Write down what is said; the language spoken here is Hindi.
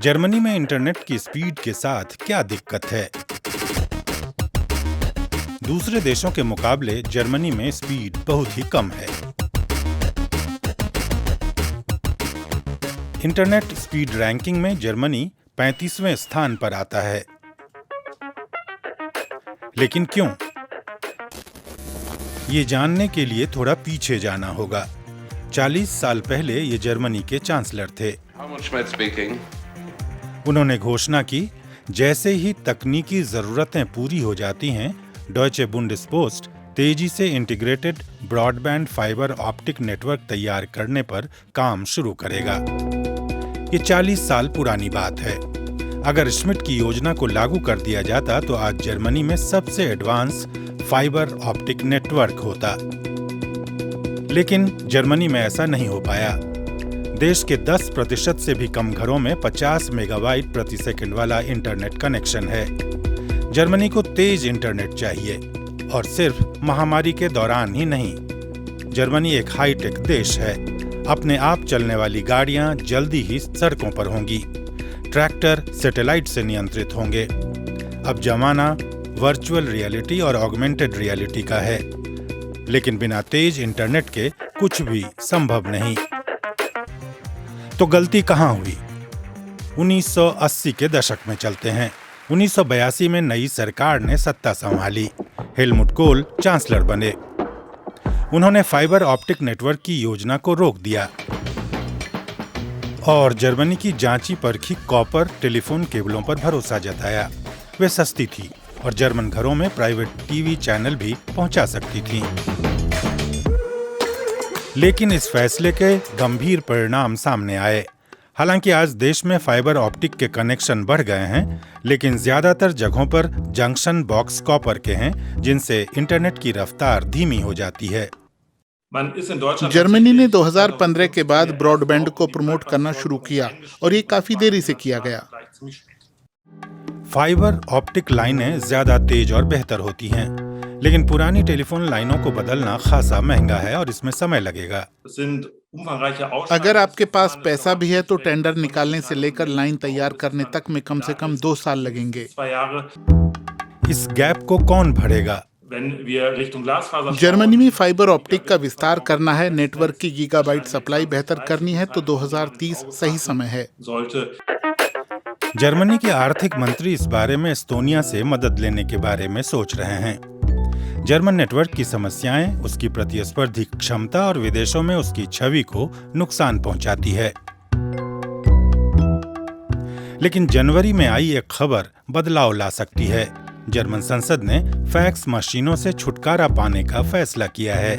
जर्मनी में इंटरनेट की स्पीड के साथ क्या दिक्कत है? दूसरे देशों के मुकाबले जर्मनी में स्पीड बहुत ही कम है। इंटरनेट स्पीड रैंकिंग में जर्मनी 35वें स्थान पर आता है। लेकिन क्यों? ये जानने के लिए थोड़ा पीछे जाना होगा। 40 साल पहले ये जर्मनी के चांसलर थे। उन्होंने घोषणा की, जैसे ही तकनीकी जरूरतें पूरी हो जाती हैं, डॉयचे बुंडेसपोस्ट तेजी से integrated broadband fibre optic network तैयार करने पर काम शुरू करेगा। ये 40 साल पुरानी बात है। अगर श्मिट की योजना को लागू कर दिया जाता तो आज जर्मनी में सबसे एडवांस फाइबर ऑप्टिक नेटवर्क होता। लेकिन जर्मनी में ऐसा नहीं हो पाया। देश के 10% से भी कम घरों में 50 मेगाबाइट प्रति सेकंड वाला इंटरनेट कनेक्शन है। जर्मनी को तेज इंटरनेट चाहिए, और सिर्फ महामारी के दौरान ही नहीं। जर्मनी एक हाईटेक देश है। अपने आप चलने वाली गाड़ियां जल्दी ही सड़कों पर होंगी। ट्रैक्टर सैटेलाइट से नियंत्रित होंगे। अब जमाना वर्चुअल रियलिटी और ऑगमेंटेड रियलिटी का है। लेकिन बिना तेज इंटरनेट के कुछ भी संभव नहीं। तो गलती कहां हुई? 1980 के दशक में चलते हैं। 1982 में नई सरकार ने सत्ता संभाली। हेलमुट कोhl चांसलर बने। उन्होंने फाइबर ऑप्टिक नेटवर्क की योजना को रोक दिया और जर्मनी की जांची परखी कॉपर टेलीफोन केबलों पर भरोसा जताया। वे सस्ती थी और जर्मन घरों में प्राइवेट टीवी चैनल भी पहुंचा सकती थीं। लेकिन इस फैसले के गंभीर परिणाम सामने आए। हालांकि आज देश में फाइबर ऑप्टिक के कनेक्शन बढ़ गए हैं, लेकिन ज्यादातर जगहों पर जंक्शन बॉक्स कॉपर के हैं, जिनसे इंटरनेट की रफ्तार धीमी हो जाती है। जर्मनी ने 2015 के बाद ब्रॉडबैंड को प्रमोट करना शुरू किया, और ये काफी देरी से किया गया। फाइबर ऑप्टिक लाइनें ज्यादा तेज और बेहतर होती हैं, लेकिन पुरानी टेलीफोन लाइनों को बदलना खासा महंगा है और इसमें समय लगेगा। अगर आपके पास पैसा भी है तो टेंडर निकालने से लेकर लाइन तैयार करने तक में कम से कम 2 साल लगेंगे। इस गैप को कौन भरेगा? जर्मनी में फाइबर ऑप्टिक का विस्तार करना है, नेटवर्क की गीगाबाइट सप्लाई बेहतर करनी है, तो 2030 सही समय है। जर्मनी के आर्थिक मंत्री इस बारे में एस्तोनिया से मदद लेने के बारे में सोच रहे हैं। जर्मन नेटवर्क की समस्याएं उसकी प्रतिस्पर्धी क्षमता और विदेशों में उसकी छवि को नुकसान पहुंचाती है। लेकिन जनवरी में आई एक खबर बदलाव ला सकती है। जर्मन संसद ने फैक्स मशीनों से छुटकारा पाने का फैसला किया है।